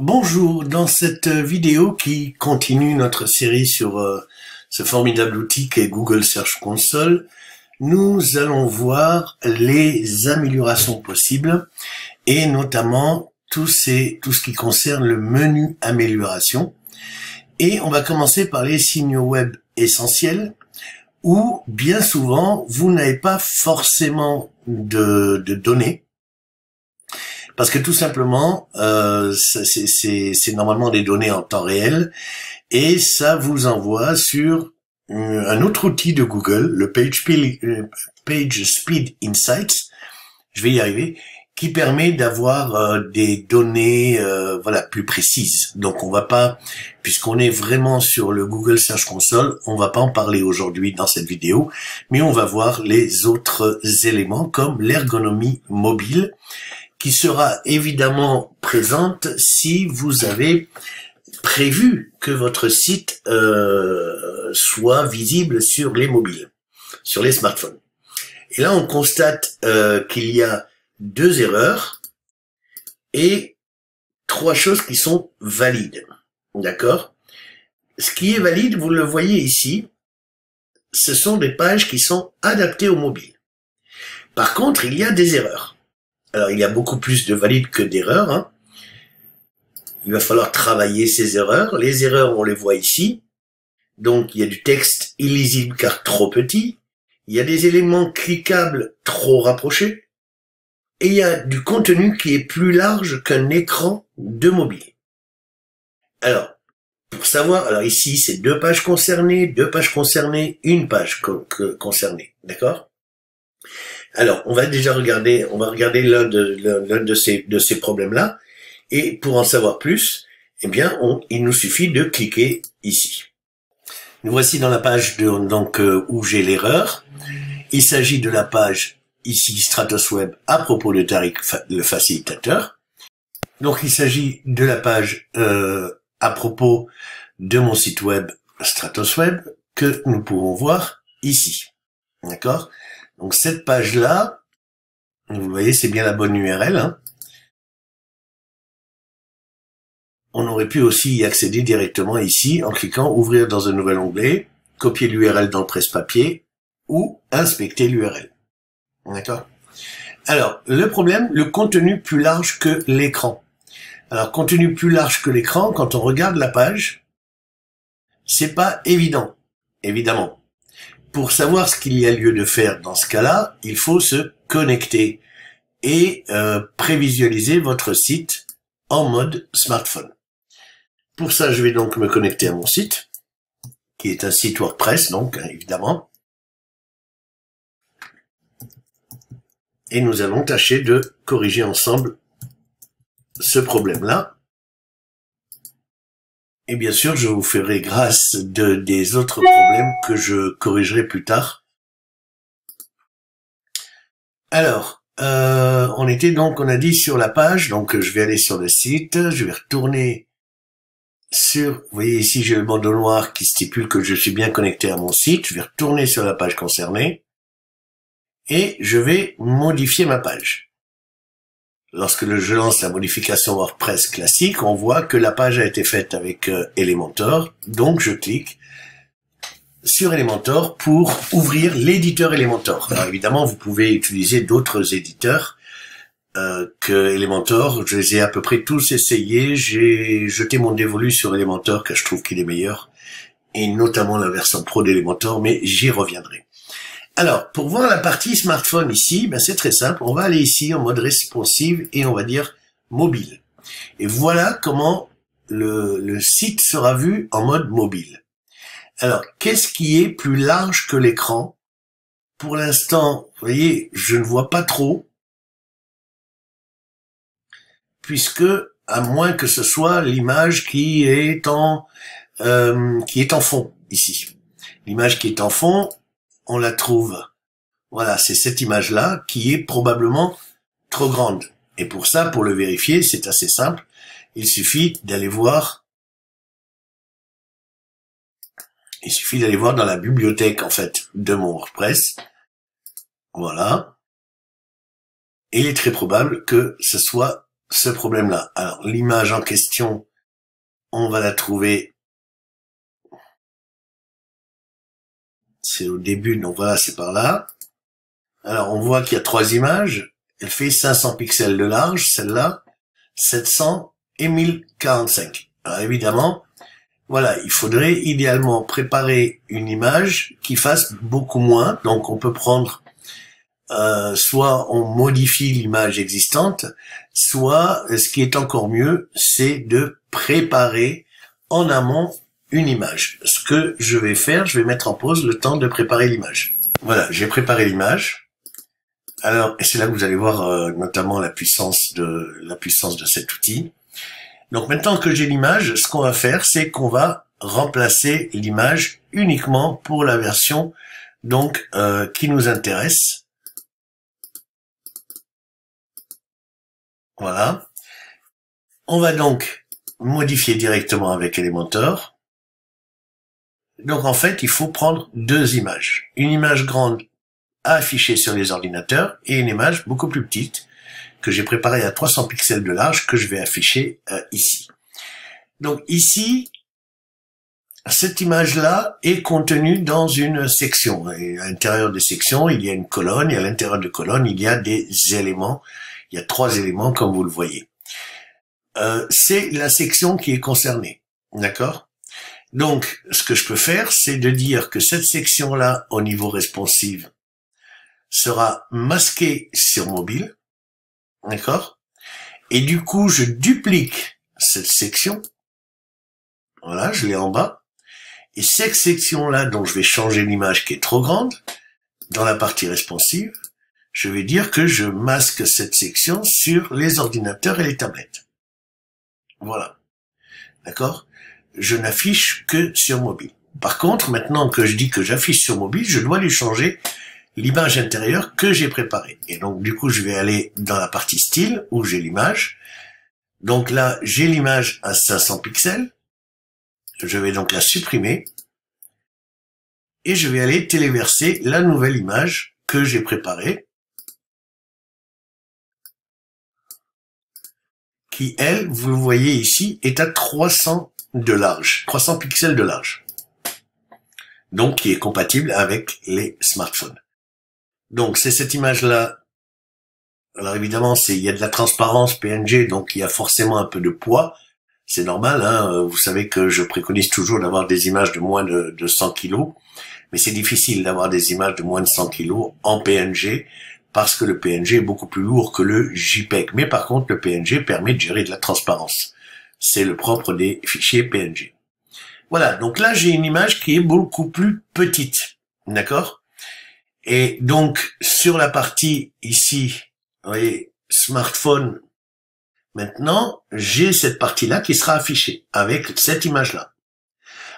Bonjour, dans cette vidéo qui continue notre série sur ce formidable outil qu'est Google Search Console, nous allons voir les améliorations possibles et notamment tout ce qui concerne le menu amélioration. Et on va commencer par les signaux web essentiels où bien souvent vous n'avez pas forcément de données. Parce que tout simplement, c'est normalement des données en temps réel et ça vous envoie sur un autre outil de Google, le PageSpeed Insights, je vais y arriver, qui permet d'avoir des données plus précises. Donc on va pas, puisqu'on est vraiment sur le Google Search Console, on va pas en parler aujourd'hui dans cette vidéo, mais on va voir les autres éléments comme l'ergonomie mobile, qui sera évidemment présente si vous avez prévu que votre site soit visible sur les mobiles, sur les smartphones. Et là, on constate qu'il y a 2 erreurs et 3 choses qui sont valides. D'accord? Ce qui est valide, vous le voyez ici, ce sont des pages qui sont adaptées au mobile. Par contre, il y a des erreurs. Alors, il y a beaucoup plus de valides que d'erreurs, hein. Il va falloir travailler ces erreurs. Les erreurs, on les voit ici. Donc, il y a du texte illisible car trop petit. Il y a des éléments cliquables trop rapprochés. Et il y a du contenu qui est plus large qu'un écran de mobile. Alors, pour savoir, alors ici, c'est 2 pages concernées, 2 pages concernées, 1 page concernée. D'accord? Alors, on va regarder l'un de ces problèmes-là, et pour en savoir plus, eh bien, il nous suffit de cliquer ici. Nous voici dans la page où j'ai l'erreur. Il s'agit de la page ici StratosWeb à propos de Tariq le facilitateur. Donc, il s'agit de la page à propos de mon site web StratosWeb que nous pouvons voir ici. D'accord? Donc cette page-là, vous voyez, c'est bien la bonne URL. Hein. On aurait pu aussi y accéder directement ici en cliquant « Ouvrir dans un nouvel onglet », copier l'URL dans le presse-papier ou inspecter l'URL. D'accord? Alors, le problème, le contenu plus large que l'écran. Alors, contenu plus large que l'écran, quand on regarde la page, c'est pas évident, évidemment. Pour savoir ce qu'il y a lieu de faire dans ce cas-là, il faut se connecter et prévisualiser votre site en mode smartphone. Pour ça, je vais donc me connecter à mon site, qui est un site WordPress, donc évidemment. Et nous allons tâcher de corriger ensemble ce problème-là. Et bien sûr, je vous ferai grâce des autres problèmes que je corrigerai plus tard. Alors, on a dit sur la page, donc je vais aller sur le site, je vais retourner sur, vous voyez ici j'ai le bandeau noir qui stipule que je suis bien connecté à mon site, je vais retourner sur la page concernée et je vais modifier ma page. Lorsque je lance la modification WordPress classique, on voit que la page a été faite avec Elementor, donc je clique sur Elementor pour ouvrir l'éditeur Elementor. Alors évidemment, vous pouvez utiliser d'autres éditeurs que Elementor. Je les ai à peu près tous essayés. J'ai jeté mon dévolu sur Elementor car je trouve qu'il est meilleur, et notamment la version pro d'Elementor, mais j'y reviendrai. Alors, pour voir la partie smartphone ici, c'est très simple. On va aller ici en mode responsive et on va dire mobile. Et voilà comment le site sera vu en mode mobile. Alors, qu'est-ce qui est plus large que l'écran? Pour l'instant, vous voyez, je ne vois pas trop, puisque, à moins que ce soit l'image qui est en fond, ici. L'image qui est en fond, on la trouve. Voilà, c'est cette image-là qui est probablement trop grande. Et pour ça, pour le vérifier, c'est assez simple. Il suffit d'aller voir dans la bibliothèque, en fait, de mon WordPress. Voilà. Et il est très probable que ce soit ce problème-là. Alors, l'image en question, on va la trouver. C'est au début, donc voilà, c'est par là. Alors, on voit qu'il y a 3 images. Elle fait 500 pixels de large, celle-là, 700 et 1045. Alors, évidemment, voilà, il faudrait idéalement préparer une image qui fasse beaucoup moins. Donc, on peut prendre, soit on modifie l'image existante, soit, ce qui est encore mieux, c'est de préparer en amont une image. Ce que je vais faire, je vais mettre en pause le temps de préparer l'image. Voilà, j'ai préparé l'image. Alors, et c'est là que vous allez voir notamment la puissance de cet outil. Donc maintenant que j'ai l'image, ce qu'on va faire, c'est qu'on va remplacer l'image uniquement pour la version donc qui nous intéresse. Voilà. On va donc modifier directement avec Elementor. Donc en fait, il faut prendre 2 images. Une image grande à afficher sur les ordinateurs et une image beaucoup plus petite que j'ai préparée à 300 pixels de large que je vais afficher ici. Donc ici, cette image-là est contenue dans une section. Et à l'intérieur des sections, il y a une colonne et à l'intérieur de colonne, il y a des éléments. Il y a 3 éléments comme vous le voyez. C'est la section qui est concernée. D'accord ? Donc, ce que je peux faire, c'est de dire que cette section-là, au niveau responsive, sera masquée sur mobile. D'accord? Et du coup, je duplique cette section. Voilà, je l'ai en bas. Et cette section-là, dont je vais changer l'image qui est trop grande, dans la partie responsive, je vais dire que je masque cette section sur les ordinateurs et les tablettes. Voilà. D'accord? Je n'affiche que sur mobile. Par contre, maintenant que je dis que j'affiche sur mobile, je dois lui changer l'image intérieure que j'ai préparée. Et donc, du coup, je vais aller dans la partie style, où j'ai l'image. Donc là, j'ai l'image à 500 pixels. Je vais donc la supprimer. Et je vais aller téléverser la nouvelle image que j'ai préparée. Qui, elle, vous le voyez ici, est à 300 de large, 300 pixels de large. Donc, qui est compatible avec les smartphones. Donc, c'est cette image-là. Alors, évidemment, il y a de la transparence PNG, donc il y a forcément un peu de poids. C'est normal, hein. Vous savez que je préconise toujours d'avoir des images de moins de 100 kilos. Mais c'est difficile d'avoir des images de moins de 100 kilos en PNG, parce que le PNG est beaucoup plus lourd que le JPEG. Mais par contre, le PNG permet de gérer de la transparence. C'est le propre des fichiers PNG. Voilà, donc là, j'ai une image qui est beaucoup plus petite. D'accord? Et donc, sur la partie ici, vous voyez, smartphone, maintenant, j'ai cette partie-là qui sera affichée avec cette image-là.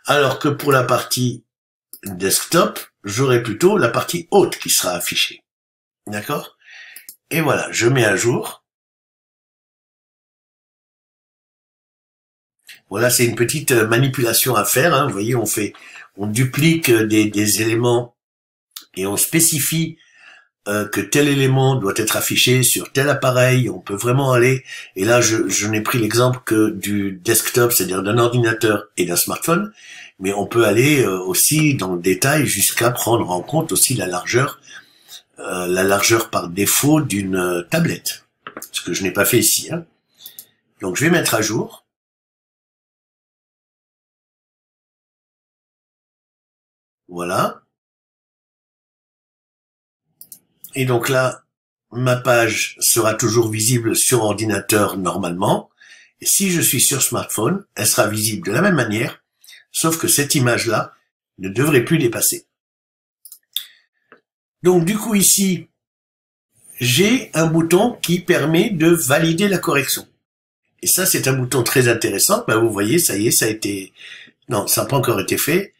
Alors que pour la partie desktop, j'aurai plutôt la partie haute qui sera affichée. D'accord? Et voilà, je mets à jour. Voilà, c'est une petite manipulation à faire, hein. Vous voyez, on duplique des éléments et on spécifie que tel élément doit être affiché sur tel appareil. On peut vraiment aller, et là je n'ai pris l'exemple que du desktop, c'est-à-dire d'un ordinateur et d'un smartphone, mais on peut aller aussi dans le détail jusqu'à prendre en compte aussi la largeur par défaut d'une tablette, ce que je n'ai pas fait ici, hein. Donc je vais mettre à jour. Voilà. Et donc là, ma page sera toujours visible sur ordinateur normalement. Et si je suis sur smartphone, elle sera visible de la même manière, sauf que cette image-là ne devrait plus dépasser. Donc du coup ici, j'ai un bouton qui permet de valider la correction. Et ça, c'est un bouton très intéressant. Ben, vous voyez, ça y est, ça a été... Non, ça n'a pas encore été fait.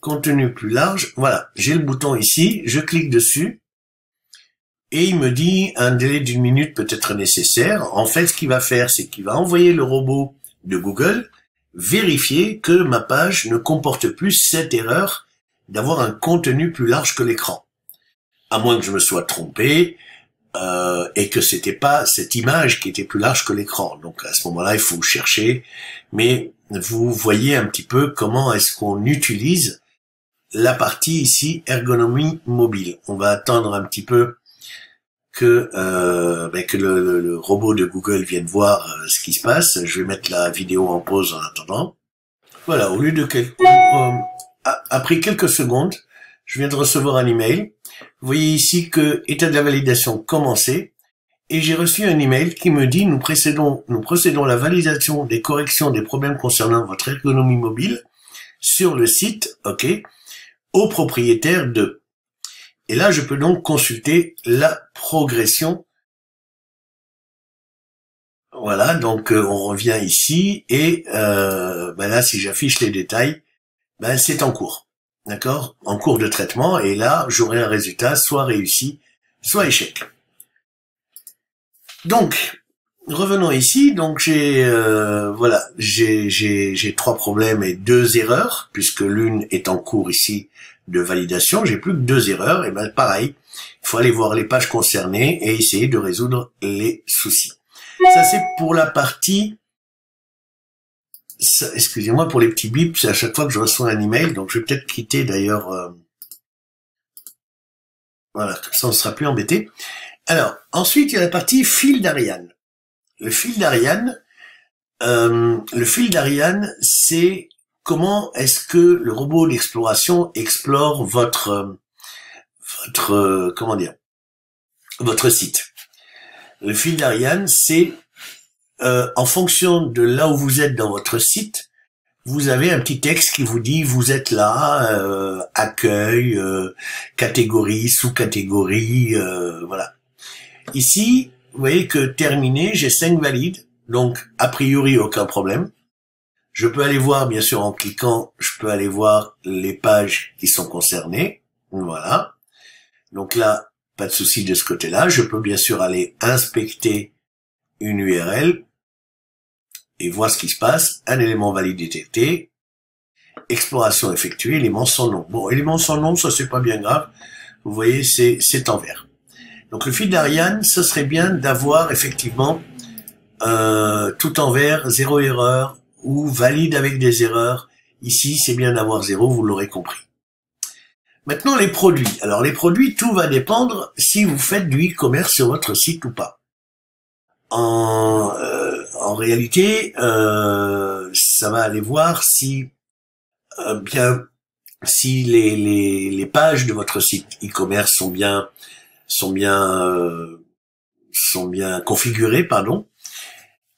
Contenu plus large, voilà, j'ai le bouton ici, je clique dessus, et il me dit un délai d'1 minute peut être nécessaire. En fait, ce qu'il va faire, c'est qu'il va envoyer le robot de Google vérifier que ma page ne comporte plus cette erreur d'avoir un contenu plus large que l'écran. À moins que je me sois trompé, et que c'était pas cette image qui était plus large que l'écran. Donc à ce moment-là, il faut chercher, mais vous voyez un petit peu comment est-ce qu'on utilise la partie ici ergonomie mobile. On va attendre un petit peu que le robot de Google vienne voir ce qui se passe. Je vais mettre la vidéo en pause en attendant. Voilà, au lieu de après quelques secondes, je viens de recevoir un email. Vous voyez ici que état de la validation commencé, et j'ai reçu un email qui me dit nous procédons à la validation des corrections des problèmes concernant votre ergonomie mobile sur le site, ok, au propriétaire de. Et là, je peux donc consulter la progression. Voilà, donc on revient ici et là, si j'affiche les détails, c'est en cours, d'accord, en cours de traitement. Et là, j'aurai un résultat soit réussi, soit échec. Donc, revenons ici. Donc j'ai j'ai 3 problèmes et 2 erreurs puisque l'une est en cours ici de validation. J'ai plus que 2 erreurs. Et pareil, il faut aller voir les pages concernées et essayer de résoudre les soucis. Ça c'est pour la partie. Excusez-moi pour les petits bips. C'est à chaque fois que je reçois un email. Donc je vais peut-être quitter d'ailleurs. Voilà, comme ça on ne sera plus embêté. Alors, ensuite, il y a la partie fil d'Ariane. Le fil d'Ariane, c'est comment est-ce que le robot d'exploration explore votre site. Le fil d'Ariane, c'est en fonction de là où vous êtes dans votre site, vous avez un petit texte qui vous dit vous êtes là, accueil, catégorie, sous-catégorie, voilà. Ici, vous voyez que terminé, j'ai 5 valides, donc a priori aucun problème. Je peux aller voir, bien sûr en cliquant, je peux aller voir les pages qui sont concernées, voilà. Donc là, pas de souci de ce côté-là. Je peux bien sûr aller inspecter une URL et voir ce qui se passe. Un élément valide détecté, exploration effectuée, élément sans nom. Bon, élément sans nom, ça c'est pas bien grave. Vous voyez, c'est en vert. Donc le fil d'Ariane, ce serait bien d'avoir effectivement tout en vert, 0 erreur, ou valide avec des erreurs. Ici, c'est bien d'avoir 0, vous l'aurez compris. Maintenant, les produits. Alors les produits, tout va dépendre si vous faites du e-commerce sur votre site ou pas. En réalité, ça va aller voir si si les pages de votre site e-commerce sont bien configurées, pardon.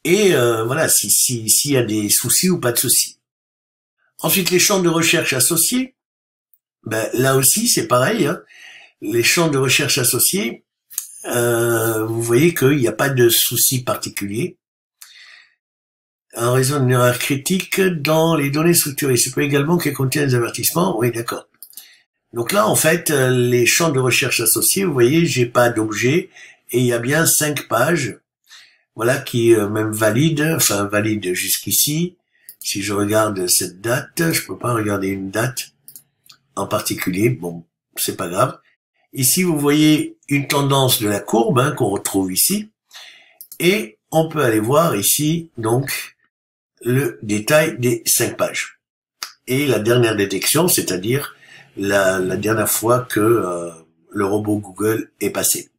Et voilà, s'il y a des soucis ou pas de soucis. Ensuite, les champs de recherche associés. Là aussi, c'est pareil. Hein. Les champs de recherche associés, vous voyez qu'il n'y a pas de soucis particuliers. En raison d'une erreur critique dans les données structurées. C'est pas également qu'elles contiennent des avertissements. Oui, d'accord. Donc là, en fait, les champs de recherche associés, vous voyez, j'ai pas d'objet et il y a bien 5 pages, voilà, qui même valident jusqu'ici. Si je regarde cette date, je peux pas regarder une date en particulier. Bon, c'est pas grave. Ici, vous voyez une tendance de la courbe hein, qu'on retrouve ici, et on peut aller voir ici donc le détail des 5 pages et la dernière détection, c'est-à-dire la dernière fois que le robot Google est passé.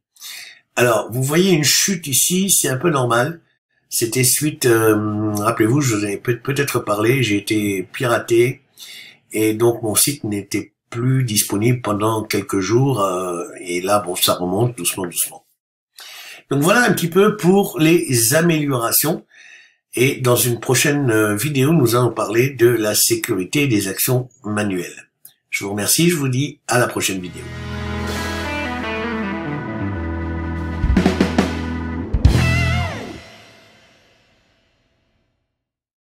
Alors, vous voyez une chute ici, c'est un peu normal. C'était suite, rappelez-vous, je vous avais peut-être parlé, j'ai été piraté et donc mon site n'était plus disponible pendant quelques jours et là, bon, ça remonte doucement. Donc voilà un petit peu pour les améliorations. Et dans une prochaine vidéo, nous allons parler de la sécurité des actions manuelles. Je vous remercie, je vous dis à la prochaine vidéo.